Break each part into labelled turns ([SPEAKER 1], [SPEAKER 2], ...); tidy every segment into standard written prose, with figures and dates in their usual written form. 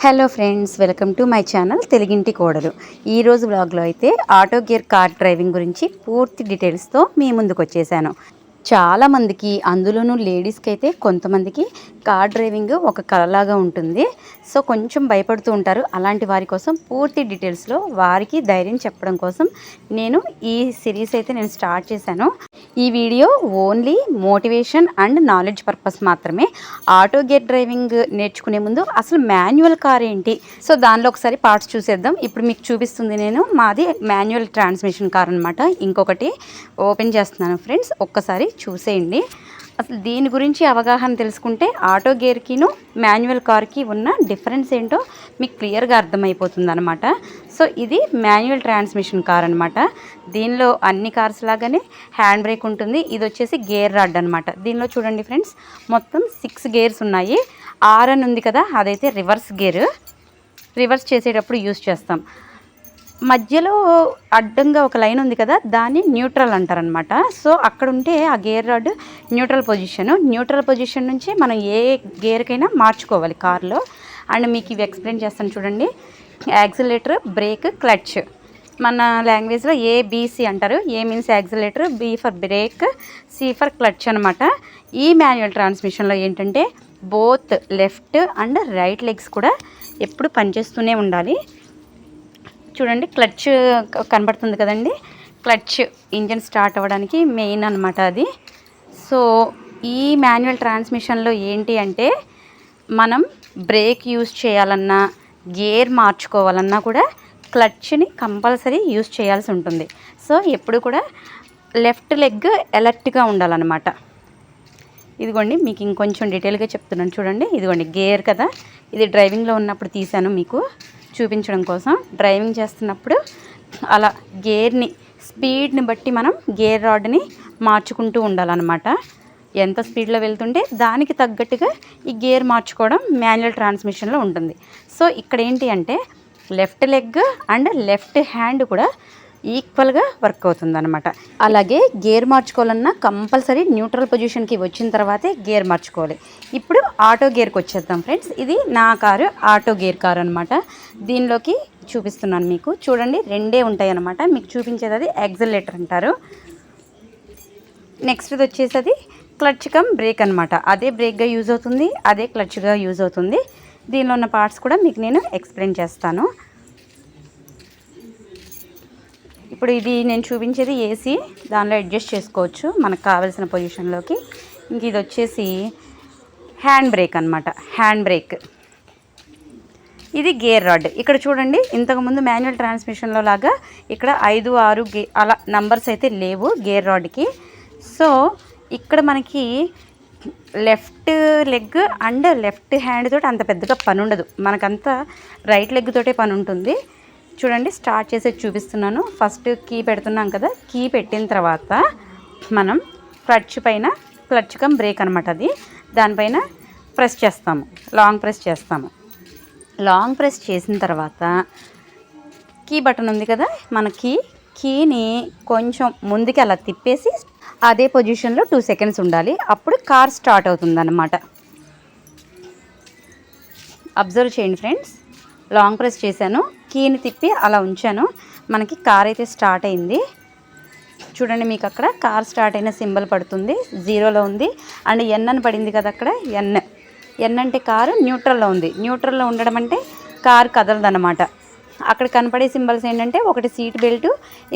[SPEAKER 1] Hello friends, welcome to my channel తెలుగింటి కోడలు. ఈరోజు వ్లాగ్లో అయితే ఆటో గేర్ కార్ డ్రైవింగ్ గురించి పూర్తి డీటెయిల్స్తో మీ ముందుకు వచ్చేసాను. చాలామందికి, అందులోనూ లేడీస్కి అయితే కొంతమందికి కార్ డ్రైవింగ్ ఒక కళలాగా ఉంటుంది. సో కొంచెం భయపడుతూ ఉంటారు. అలాంటి వారి కోసం పూర్తి డీటెయిల్స్లో వారికి ధైర్యం చెప్పడం కోసం నేను ఈ సిరీస్ అయితే స్టార్ట్ చేశాను. ఈ video only motivation and knowledge purpose మాత్రమే. ఆటో గేర్ డ్రైవింగ్ నేర్చుకునే ముందు అసలు మాన్యువల్ కార్ ఏంటి, సో దానిలో ఒకసారి పార్ట్స్ చూసేద్దాం. ఇప్పుడు మీకు చూపిస్తుంది మాది మాన్యువల్ ట్రాన్స్మిషన్ కార్ అనమాట. ఇంకొకటి ఓపెన్ చేస్తున్నాను ఫ్రెండ్స్, ఒక్కసారి చూసేయండి. అసలు దీని గురించి అవగాహన తెలుసుకుంటే ఆటో గేర్కిను మాన్యువల్ కార్కి ఉన్న డిఫరెన్స్ ఏంటో మీకు క్లియర్గా అర్థమైపోతుంది అనమాట. సో ఇది మాన్యువల్ ట్రాన్స్మిషన్ కార్ అనమాట. దీనిలో అన్ని కార్స్ లాగానే హ్యాండ్ బ్రేక్ ఉంటుంది. ఇది వచ్చేసి గేర్ రాడ్ అనమాట. దీనిలో చూడండి ఫ్రెండ్స్, మొత్తం 6 గేర్స్ ఉన్నాయి. ఆర్ అని ఉంది కదా, అదైతే రివర్స్ గేర్. రివర్స్ చేసేటప్పుడు యూజ్ చేస్తాం. మధ్యలో అడ్డంగా ఒక లైన్ ఉంది కదా, దాన్ని న్యూట్రల్ అంటారనమాట. సో అక్కడ ఉంటే ఆ గేర్ రాడ్ న్యూట్రల్ పొజిషన్ నుంచి మనం ఏ గేర్కైనా మార్చుకోవాలి కార్లో. అండ్ మీకు ఇవి ఎక్స్ప్లెయిన్ చేస్తాను చూడండి. Accelerator, brake, clutch. మన లాంగ్వేజ్లో ఏబిసి అంటారు. A means accelerator, B for brake, C for clutch అనమాట. ఈ మాన్యువల్ ట్రాన్స్మిషన్లో ఏంటంటే both left and right legs కూడా ఎప్పుడు పనిచేస్తూనే ఉండాలి. చూడండి, క్లచ్ కనబడుతుంది కదండి. క్లచ్ ఇంజన్ స్టార్ట్ అవ్వడానికి మెయిన్ అనమాట అది. సో ఈ మాన్యువల్ ట్రాన్స్మిషన్లో ఏంటి అంటే మనం బ్రేక్ యూజ్ చేయాలన్నా, గేర్ మార్చుకోవాలన్నా కూడా క్లచ్ని కంపల్సరీ యూజ్ చేయాల్సి ఉంటుంది. సో ఎప్పుడు కూడా లెఫ్ట్ లెగ్ అలర్ట్గా ఉండాలన్నమాట. ఇదిగోండి, మీకు ఇంకొంచెం డీటెయిల్గా చెప్తున్నాను చూడండి. ఇదిగోండి గేర్ కదా, ఇది డ్రైవింగ్లో ఉన్నప్పుడు తీసాను మీకు చూపించడం కోసం. డ్రైవింగ్ చేస్తున్నప్పుడు అలా గేర్ని స్పీడ్ని బట్టి మనం గేర్ రాడ్ని మార్చుకుంటూ ఉండాలన్నమాట. ఎంత స్పీడ్లో వెళ్తుంటే దానికి తగ్గట్టుగా ఈ గేర్ మార్చుకోవడం మాన్యువల్ ట్రాన్స్మిషన్లో ఉంటుంది. సో ఇక్కడ ఏంటి అంటే left leg and left hand కూడా ఈక్వల్గా వర్క్ అవుతుంది అనమాట. అలాగే గేర్ మార్చుకోవాలన్నా కంపల్సరీ న్యూట్రల్ పొజిషన్కి వచ్చిన తర్వాతే గేర్ మార్చుకోవాలి. ఇప్పుడు ఆటో గేర్కి వచ్చేద్దాం ఫ్రెండ్స్. ఇది నా కారు, ఆటో గేర్ కారు అనమాట. దీనిలోకి చూపిస్తున్నాను మీకు. చూడండి, రెండే ఉంటాయి అనమాట. మీకు చూపించేది అది యాక్సిలరేటర్ అంటారు. నెక్స్ట్ ఇది వచ్చేసి క్లచ్ కమ్ బ్రేక్ అనమాట. అదే బ్రేక్గా యూజ్ అవుతుంది, అదే క్లచ్గా యూజ్ అవుతుంది. దీనిలో ఉన్న పార్ట్స్ కూడా మీకు నేను ఎక్స్ప్లెయిన్ చేస్తాను. ఇప్పుడు ఇది నేను చూపించేది ఏసీ, దానిలో అడ్జస్ట్ చేసుకోవచ్చు మనకు కావాల్సిన పొజిషన్లోకి. ఇంక ఇది వచ్చేసి హ్యాండ్ బ్రేక్ అనమాట. హ్యాండ్ బ్రేక్, ఇది గేర్ రాడ్. ఇక్కడ చూడండి, ఇంతకుముందు మాన్యువల్ ట్రాన్స్మిషన్లో లాగా ఇక్కడ 5, 6 అలా నంబర్స్ అయితే లేవు గేర్ రాడ్కి. సో ఇక్కడ మనకి left leg and left hand తోటి అంత పెద్దగా పని ఉండదు, మనకంతా రైట్ లెగ్ తోటే పని ఉంటుంది. చూడండి, స్టార్ట్ చేసేది చూపిస్తున్నాను. ఫస్ట్ కీ పెడుతున్నాం కదా, కీ పెట్టిన తర్వాత మనం క్లచ్ పైన, క్లచ్ కమ్ బ్రేక్ అనమాట అది, దానిపైన ప్రెస్ చేస్తాము, లాంగ్ ప్రెస్ చేస్తాము. లాంగ్ ప్రెస్ చేసిన తర్వాత కీ బటన్ ఉంది కదా, మన కీని కొంచెం ముందుకి అలా తిప్పేసి అదే పొజిషన్లో 2 సెకండ్స్ ఉండాలి. అప్పుడు కార్ స్టార్ట్ అవుతుంది అన్నమాట. అబ్జర్వ్ చేయండి ఫ్రెండ్స్. లాంగ్ ప్రెస్ చేశాను, కీని తిప్పి అలా ఉంచాను, మనకి కార్ అయితే స్టార్ట్ అయింది. చూడండి, మీకు అక్కడ కార్ స్టార్ట్ అయిన సింబల్ పడుతుంది, 0లో ఉంది. అండ్ ఎన్ అని పడింది కదా అక్కడ, ఎన్ అంటే కారు న్యూట్రల్లో ఉంది. న్యూట్రల్లో ఉండడం అంటే కార్ కదలదన్నమాట. అక్కడ కనపడే సింబల్స్ ఏంటంటే ఒకటి సీట్ బెల్ట్,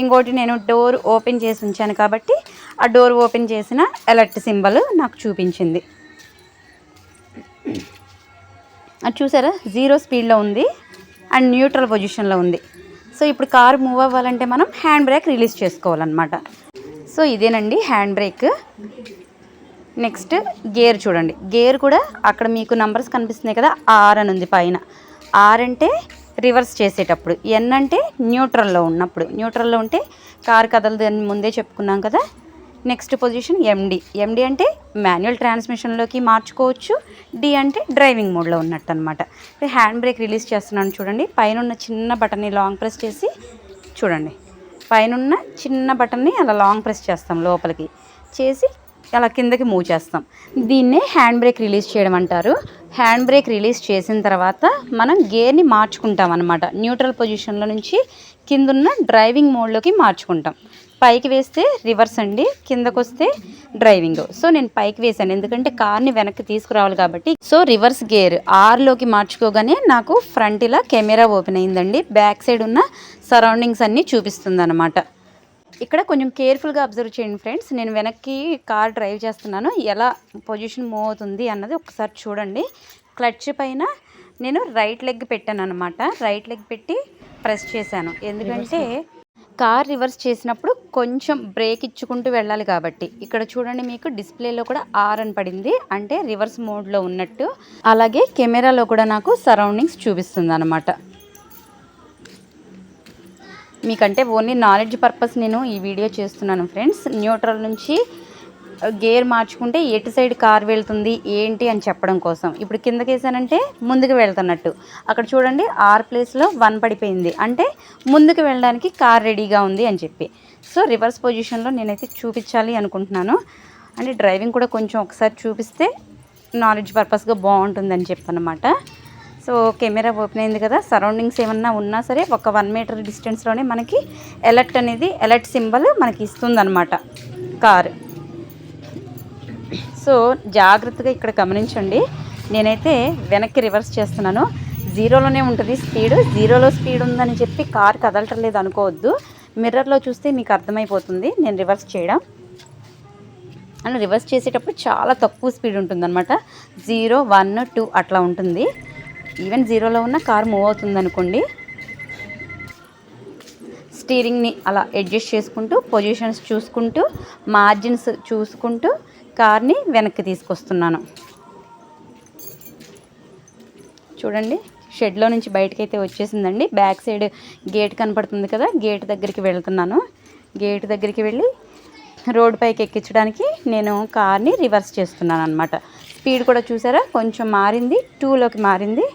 [SPEAKER 1] ఇంకోటి నేను డోర్ ఓపెన్ చేసి ఉంచాను కాబట్టి ఆ డోర్ ఓపెన్ చేసిన అలర్ట్ సింబల్ నాకు చూపించింది. అది చూసారా, 0 స్పీడ్లో ఉంది అండ్ న్యూట్రల్ పొజిషన్లో ఉంది. సో ఇప్పుడు కారు మూవ్ అవ్వాలంటే మనం హ్యాండ్ బ్రేక్ రిలీజ్ చేసుకోవాలన్నమాట. సో ఇదేనండి హ్యాండ్ బ్రేక్. నెక్స్ట్ గేర్ చూడండి. గేర్ కూడా అక్కడ మీకు నంబర్స్ కనిపిస్తున్నాయి కదా, ఆర్ అని ఉంది పైన. ఆర్ అంటే రివర్స్ చేసేటప్పుడు, ఎన్ అంటే న్యూట్రల్లో ఉన్నప్పుడు. న్యూట్రల్లో ఉంటే కారు కదలదు అని ముందే చెప్పుకున్నాం కదా. నెక్స్ట్ పొజిషన్ ఎండి అంటే మాన్యువల్ ట్రాన్స్మిషన్లోకి మార్చుకోవచ్చు. డి అంటే డ్రైవింగ్ మోడ్లో ఉన్నట్టు అనమాట. హ్యాండ్ బ్రేక్ రిలీజ్ చేస్తున్నాను చూడండి. పైన ఉన్న చిన్న బటన్ని లాంగ్ ప్రెస్ చేసి చూడండి, పైన చిన్న బటన్ని అలా లాంగ్ ప్రెస్ చేస్తాం లోపలికి చేసి అలా కిందకి మూవ్ చేస్తాం. దీన్నే హ్యాండ్ బ్రేక్ రిలీజ్ చేయడం అంటారు. హ్యాండ్ బ్రేక్ రిలీజ్ చేసిన తర్వాత మనం గేర్ని మార్చుకుంటాం అనమాట. న్యూట్రల్ పొజిషన్లో నుంచి కిందున్న డ్రైవింగ్ మోడ్లోకి మార్చుకుంటాం. పైకి వేస్తే రివర్స్ అండి, కిందకు వస్తే డ్రైవింగ్. సో నేను పైకి వేసాను ఎందుకంటే కార్ని వెనక్కి తీసుకురావాలి కాబట్టి. సో రివర్స్ గేర్ ఆర్లోకి మార్చుకోగానే నాకు ఫ్రంట్ ఇలా కెమెరా ఓపెన్ అయిందండి. బ్యాక్ సైడ్ ఉన్న సరౌండింగ్స్ అన్నీ చూపిస్తుంది అనమాట. ఇక్కడ కొంచెం కేర్ఫుల్గా అబ్జర్వ్ చేయండి ఫ్రెండ్స్. నేను వెనక్కి కార్ డ్రైవ్ చేస్తున్నాను, ఎలా పొజిషన్ మూవ్ అవుతుంది అన్నది ఒకసారి చూడండి. క్లచ్ పైన నేను రైట్ లెగ్ పెట్టాను అనమాట. రైట్ లెగ్ పెట్టి ప్రెస్ చేశాను ఎందుకంటే కార్ రివర్స్ చేసినప్పుడు కొంచెం బ్రేక్ ఇచ్చుకుంటూ వెళ్ళాలి కాబట్టి. ఇక్కడ చూడండి, మీకు డిస్ప్లేలో కూడా ఆర్ అని పడింది, అంటే రివర్స్ మోడ్లో ఉన్నట్టు. అలాగే కెమెరాలో కూడా నాకు సరౌండింగ్స్ చూపిస్తుంది అనమాట. మీకంటే ఓన్లీ నాలెడ్జ్ పర్పస్ నేను ఈ వీడియో చేస్తున్నాను ఫ్రెండ్స్. న్యూట్రల్ నుంచి గేర్ మార్చుకుంటే ఎటు సైడ్ కార్ వెళ్తుంది ఏంటి అని చెప్పడం కోసం. ఇప్పుడు కిందకి వేసానంటే ముందుకు వెళ్తున్నట్టు. అక్కడ చూడండి ఆర్ ప్లేస్లో 1 పడిపోయింది, అంటే ముందుకు వెళ్ళడానికి కార్ రెడీగా ఉంది అని చెప్పి. సో రివర్స్ పొజిషన్లో నేనైతే చూపించాలి అనుకుంటున్నాను. అంటే డ్రైవింగ్ కూడా కొంచెం ఒకసారి చూపిస్తే నాలెడ్జ్ పర్పస్గా బాగుంటుందని చెప్పనమాట. సో కెమెరా ఓపెన్ అయింది కదా, సరౌండింగ్స్ ఏమన్నా ఉన్నా సరే ఒక 1 మీటర్ డిస్టెన్స్లోనే మనకి అలర్ట్ సింబల్ మనకి ఇస్తుందన్నమాట కార్. సో జాగ్రత్తగా ఇక్కడ గమనించండి. నేనైతే వెనక్కి రివర్స్ చేస్తున్నాను. 0లోనే ఉంటుంది స్పీడ్. 0లో స్పీడ్ ఉందని చెప్పి కార్ కదలటం లేదు అనుకోవద్దు. మిర్రర్లో చూస్తే మీకు అర్థమైపోతుంది నేను రివర్స్ చేయడం. అండ్ రివర్స్ చేసేటప్పుడు చాలా తక్కువ స్పీడ్ ఉంటుంది అనమాట. 0, 1, 2 అట్లా ఉంటుంది. ఈవెన్ 0లో ఉన్న కార్ మూవ్ అవుతుంది అనుకోండి. స్టీరింగ్ని అలా అడ్జస్ట్ చేసుకుంటూ, పొజిషన్స్ చూసుకుంటూ, మార్జిన్స్ చూసుకుంటూ కార్ని వెనక్కి తీసుకొస్తున్నాను. చూడండి, షెడ్లో నుంచి బయటకైతే వచ్చేసిందండి. బ్యాక్ సైడ్ గేట్ కనపడుతుంది కదా, గేట్ దగ్గరికి వెళ్తున్నాను. గేట్ దగ్గరికి వెళ్ళి రోడ్ పైకి ఎక్కించడానికి నేను కార్ని రివర్స్ చేస్తున్నాను అనమాట. స్పీడ్ కూడా చూసారా, కొంచెం మారింది, 2లోకి మారింది.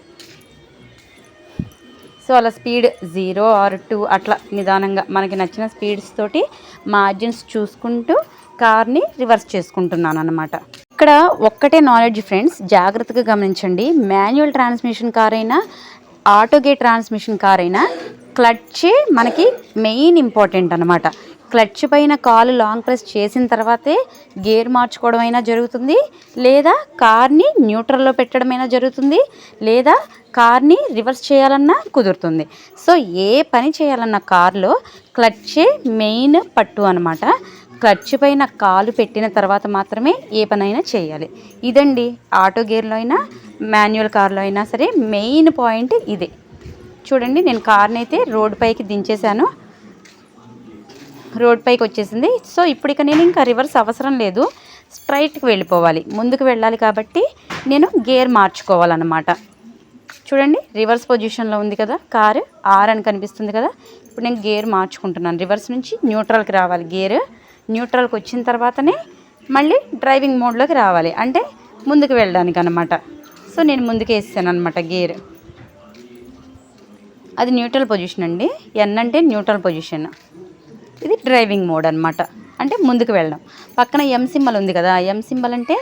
[SPEAKER 1] సో అలా స్పీడ్ 0 or 2 అట్లా నిదానంగా మనకి నచ్చిన స్పీడ్స్ తోటి మార్జిన్స్ చూసుకుంటూ కార్ని రివర్స్ చేసుకుంటున్నాను అనమాట. ఇక్కడ ఒక్కటే నాలెడ్జ్ ఫ్రెండ్స్, జాగ్రత్తగా గమనించండి. మాన్యువల్ ట్రాన్స్మిషన్ కార్ అయినా, ఆటో గేర్ ట్రాన్స్మిషన్ కార్ అయినా క్లచ్చే మనకి మెయిన్ ఇంపార్టెంట్ అనమాట. క్లచ్ పైన కాలు లాంగ్ ప్రెస్ చేసిన తర్వాతే గేర్ మార్చుకోవడం అయినా జరుగుతుంది, లేదా కార్ని న్యూట్రల్లో పెట్టడం అయినా జరుగుతుంది, లేదా కార్ని రివర్స్ చేయాలన్నా కుదురుతుంది. సో ఏ పని చేయాలన్న కార్లో క్లచ్చే మెయిన్ పట్టు అనమాట. క్లచ్ పైన కాలు పెట్టిన తర్వాత మాత్రమే ఏ పనైనా చేయాలి. ఇదండి ఆటో గేర్లో అయినా మాన్యువల్ కార్లో అయినా సరే మెయిన్ పాయింట్ ఇదే. చూడండి, నేను కార్ని అయితే రోడ్ పైకి దించేశాను. రోడ్ పైకి వచ్చేసింది. సో ఇప్పుడు ఇక నేను ఇంకా రివర్స్ అవసరం లేదు, స్ట్రైట్కి వెళ్ళిపోవాలి. ముందుకు వెళ్ళాలి కాబట్టి నేను గేర్ మార్చుకోవాలన్నమాట. చూడండి, రివర్స్ పొజిషన్లో ఉంది కదా కారు, ఆర్ అని కనిపిస్తుంది కదా. ఇప్పుడు నేను గేర్ మార్చుకుంటున్నాను. రివర్స్ నుంచి న్యూట్రల్కి రావాలి గేర్. న్యూట్రల్కి వచ్చిన తర్వాతనే మళ్ళీ డ్రైవింగ్ మోడ్లోకి రావాలి, అంటే ముందుకు వెళ్ళడానికి అనమాట. సో నేను ముందుకు వేసాను అనమాట గేర్. అది న్యూట్రల్ పొజిషన్ అండి. ఎన్ అంటే న్యూట్రల్ పొజిషన్, ఇది డ్రైవింగ్ మోడ్ అనమాట, అంటే ముందుకు వెళ్ళడం. పక్కన ఎం సింబల్ ఉంది కదా, ఎం సింబల్ అంటే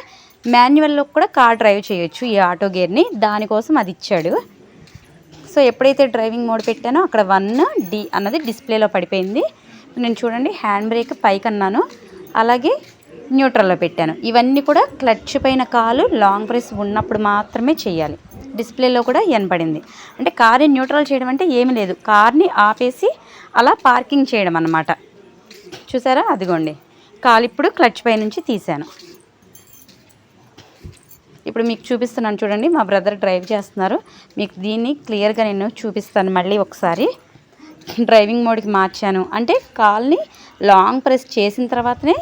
[SPEAKER 1] మాన్యువల్లో కూడా కార్ డ్రైవ్ చేయొచ్చు ఈ ఆటో గేర్ని, దానికోసం అది ఇచ్చాడు. సో ఎప్పుడైతే డ్రైవింగ్ మోడ్ పెట్టానో అక్కడ 1D అన్నది డిస్ప్లేలో పడిపోయింది. నేను చూడండి, హ్యాండ్ బ్రేక్ పైకి అన్నాను, అలాగే న్యూట్రల్లో పెట్టాను. ఇవన్నీ కూడా క్లచ్ పైన కాలు లాంగ్ ప్రెస్ ఉన్నప్పుడు మాత్రమే చేయాలి. డిస్ప్లేలో కూడా ఎన్ పడింది. అంటే కార్ని న్యూట్రల్ చేయడం అంటే ఏమీ లేదు, కార్ని ఆపేసి అలా పార్కింగ్ చేయడం అన్నమాట. చూసారా, అదిగోండి కాలు ఇప్పుడు క్లచ్ పై నుంచి తీశాను. ఇప్పుడు మీకు చూపిస్తున్నాను చూడండి, మా బ్రదర్ డ్రైవ్ చేస్తున్నారు. మీకు దీన్ని క్లియర్గా నేను చూపిస్తాను మళ్ళీ ఒకసారి. డ్రైవింగ్ మోడ్కి మార్చాను అంటే కాల్ని లాంగ్ ప్రెస్ చేసిన తర్వాతనే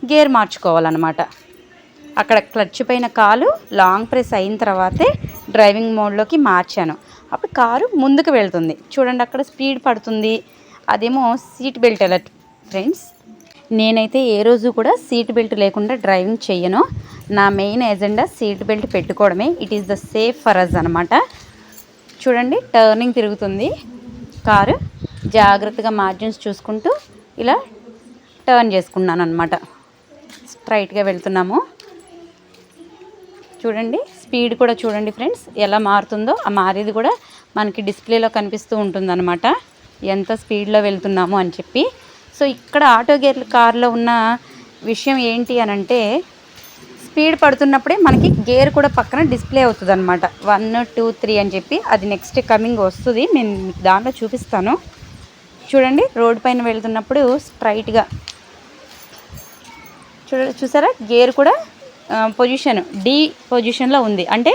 [SPEAKER 1] గేర్ మార్చుకోవాలన్నమాట. అక్కడ క్లచ్ పైన కాలు లాంగ్ ప్రెస్ అయిన తర్వాతే డ్రైవింగ్ మోడ్లోకి మార్చాను. అప్పుడు కారు ముందుకు వెళ్తుంది. చూడండి, అక్కడ స్పీడ్ పడుతుంది. అదేమో సీట్ బెల్ట్ అలర్ట్ ఫ్రెండ్స్. నేనైతే ఏ రోజు కూడా సీట్ బెల్ట్ లేకుండా డ్రైవింగ్ చెయ్యను. నా మెయిన్ ఎజెండా సీట్ బెల్ట్ పెట్టుకోవడమే. It is the safe for us అనమాట. చూడండి, టర్నింగ్ తిరుగుతుంది కారు. జాగ్రత్తగా మార్జిన్స్ చూసుకుంటూ ఇలా టర్న్ చేసుకున్నాను అనమాట. స్ట్రైట్గా వెళ్తున్నాము. చూడండి, స్పీడ్ కూడా చూడండి ఫ్రెండ్స్ ఎలా మారుతుందో. ఆ మారేది కూడా మనకి డిస్ప్లేలో కనిపిస్తూ ఉంటుందన్నమాట, ఎంత స్పీడ్లో వెళ్తున్నాము అని చెప్పి. సో ఇక్కడ ఆటో గేర్ కార్లో ఉన్న విషయం ఏంటి అని అంటే, స్పీడ్ పడుతున్నప్పుడే మనకి గేర్ కూడా పక్కన డిస్ప్లే అవుతుంది అనమాట, 1 2 3 అని చెప్పి. అది నెక్స్ట్ కమింగ్ వస్తుంది, నేను మీకు దాంట్లో చూపిస్తాను. చూడండి రోడ్ పైన వెళ్తున్నప్పుడు స్ట్రైట్గా చూసారా గేర్ కూడా పొజిషన్ డి పొజిషన్లో ఉంది, అంటే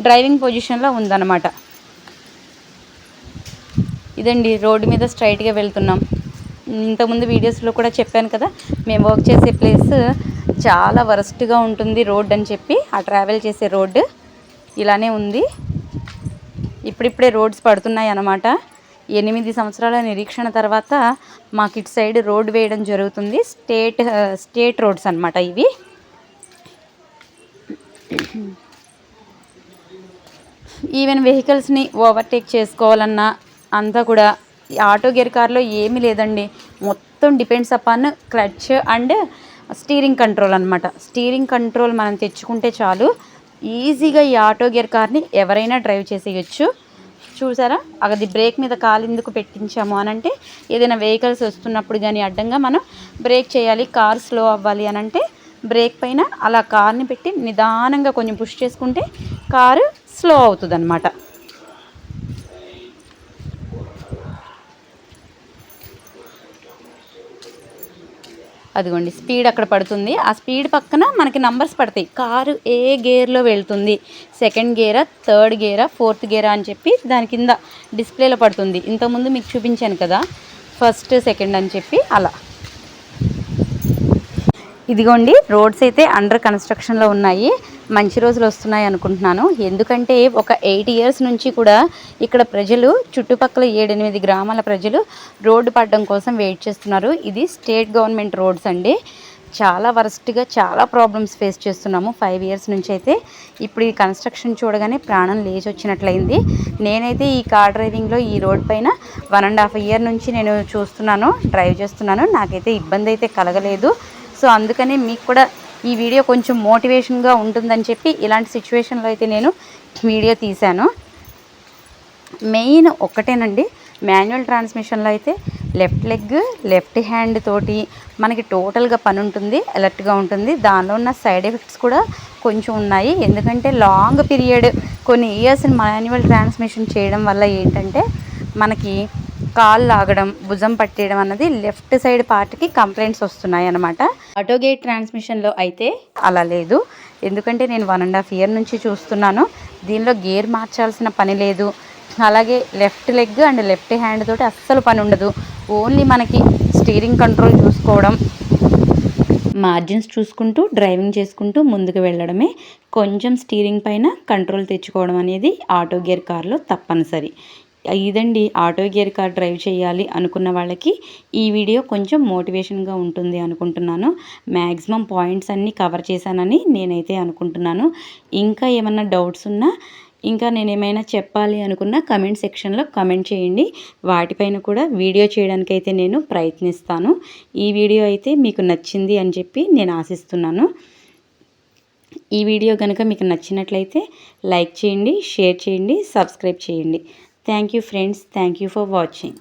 [SPEAKER 1] డ్రైవింగ్ పొజిషన్లో ఉందన్నమాట. ఇదండి రోడ్డు మీద స్ట్రైట్గా వెళ్తున్నాం. ఇంతకుముందు వీడియోస్లో కూడా చెప్పాను కదా, మేము వర్క్ చేసే ప్లేస్ చాలా వరస్ట్గా ఉంటుంది రోడ్ అని చెప్పి. ఆ ట్రావెల్ చేసే రోడ్డు ఇలానే ఉంది. ఇప్పుడిప్పుడే రోడ్స్ పడుతున్నాయి అన్నమాట. 8 సంవత్సరాల నిరీక్షణ తర్వాత మాకు ఇటు సైడ్ రోడ్ వేయడం జరుగుతుంది. స్టేట్ రోడ్స్ అన్నమాట ఇవి. ఈవెన్ వెహికల్స్ని ఓవర్టేక్ చేసుకోవాలన్నా అంతా కూడా ఆటో గేర్ కార్లో ఏమీ లేదండి. మొత్తం depends upon clutch and steering control అనమాట. స్టీరింగ్ కంట్రోల్ మనం తెచ్చుకుంటే చాలు, ఈజీగా ఈ ఆటో గేర్ కార్ని ఎవరైనా డ్రైవ్ చేసేయచ్చు. చూసారా అది బ్రేక్ మీద కాలు ఎందుకు పెట్టించాము అని అంటే, ఏదైనా వెహికల్స్ వస్తున్నప్పుడు కానీ అడ్డంగా మనం బ్రేక్ చేయాలి, కార్ స్లో అవ్వాలి అని అంటే బ్రేక్ పైన అలా కార్ని పెట్టి నిదానంగా కొంచెం పుష్ చేసుకుంటే కారు స్లో అవుతుంది అన్నమాట. అదిగోండి స్పీడ్ అక్కడ పడుతుంది, ఆ స్పీడ్ పక్కన మనకి నంబర్స్ పడతాయి, కారు ఏ గేర్లో వెళ్తుంది, సెకండ్ గేరా, థర్డ్ గేరా, ఫోర్త్ గేరా అని చెప్పి దాని కింద డిస్ప్లేలో పడుతుంది. ఇంతకుముందు మీకు చూపించాను కదా ఫస్ట్ సెకండ్ అని చెప్పి అలా. ఇదిగోండి రోడ్స్ అయితే అండర్ కన్స్ట్రక్షన్లో ఉన్నాయి. మంచి రోజులు వస్తున్నాయి అనుకుంటున్నాను, ఎందుకంటే ఒక 8 years నుంచి కూడా ఇక్కడ ప్రజలు, చుట్టుపక్కల 7-8 గ్రామాల ప్రజలు రోడ్డు పడడం కోసం వెయిట్ చేస్తున్నారు. ఇది స్టేట్ గవర్నమెంట్ రోడ్స్ అండి. చాలా వరస్ట్గా చాలా ప్రాబ్లమ్స్ ఫేస్ చేస్తున్నాము 5 years నుంచి అయితే. ఇప్పుడు ఈ కన్స్ట్రక్షన్ చూడగానే ప్రాణం లేచి వచ్చినట్లయింది. నేనైతే ఈ కార్ డ్రైవింగ్లో ఈ రోడ్ పైన 1.5 year నుంచి నేను చూస్తున్నాను, డ్రైవ్ చేస్తున్నాను. నాకైతే ఇబ్బంది అయితే కలగలేదు. సో అందుకని మీకు కూడా ఈ వీడియో కొంచెం మోటివేషన్గా ఉంటుందని చెప్పి ఇలాంటి సిచ్యువేషన్లో అయితే నేను వీడియో తీశాను. మెయిన్ ఒక్కటేనండి, మాన్యువల్ ట్రాన్స్మిషన్లో అయితే లెఫ్ట్ లెగ్ లెఫ్ట్ హ్యాండ్ తోటి మనకి టోటల్గా పని ఉంటుంది, అలర్ట్గా ఉంటుంది. దానిలో ఉన్న సైడ్ ఎఫెక్ట్స్ కూడా కొంచెం ఉన్నాయి. ఎందుకంటే లాంగ్ పీరియడ్ కొన్ని ఇయర్స్ మాన్యువల్ ట్రాన్స్మిషన్ చేయడం వల్ల ఏంటంటే మనకి కాళ్ళు లాగడం, భుజం పట్టేయడం అన్నది లెఫ్ట్ సైడ్ పార్ట్కి కంప్లైంట్స్ వస్తున్నాయి అన్నమాట. ఆటో గేర్ ట్రాన్స్మిషన్లో అయితే అలా లేదు, ఎందుకంటే నేను 1.5 year నుంచి చూస్తున్నాను. దీనిలో గేర్ మార్చాల్సిన పని లేదు, అలాగే left leg and left hand తోటి అస్సలు పని ఉండదు. ఓన్లీ మనకి స్టీరింగ్ కంట్రోల్ చూసుకోవడం, మార్జిన్స్ చూసుకుంటూ డ్రైవింగ్ చేసుకుంటూ ముందుకు వెళ్ళడమే. కొంచెం స్టీరింగ్ పైన కంట్రోల్ తెచ్చుకోవడం అనేది ఆటో గేర్ కార్లో తప్పనిసరి. ఇదండి ఆటో గేర్ కార్ డ్రైవ్ చేయాలి అనుకున్న వాళ్ళకి ఈ వీడియో కొంచెం మోటివేషన్గా ఉంటుంది అనుకుంటున్నాను. మ్యాక్సిమం పాయింట్స్ అన్నీ కవర్ చేశానని నేనైతే అనుకుంటున్నాను. ఇంకా ఏమన్నా డౌట్స్ ఉన్నా, ఇంకా నేనేమైనా చెప్పాలి అనుకున్న కమెంట్ సెక్షన్లో కమెంట్ చేయండి. వాటిపైన కూడా వీడియో చేయడానికైతే నేను ప్రయత్నిస్తాను. ఈ వీడియో అయితే మీకు నచ్చింది అని చెప్పి నేను ఆశిస్తున్నాను. ఈ వీడియో కనుక మీకు నచ్చినట్లయితే లైక్ చేయండి, షేర్ చేయండి, సబ్స్క్రైబ్ చేయండి. Thank you friends. Thank you for watching.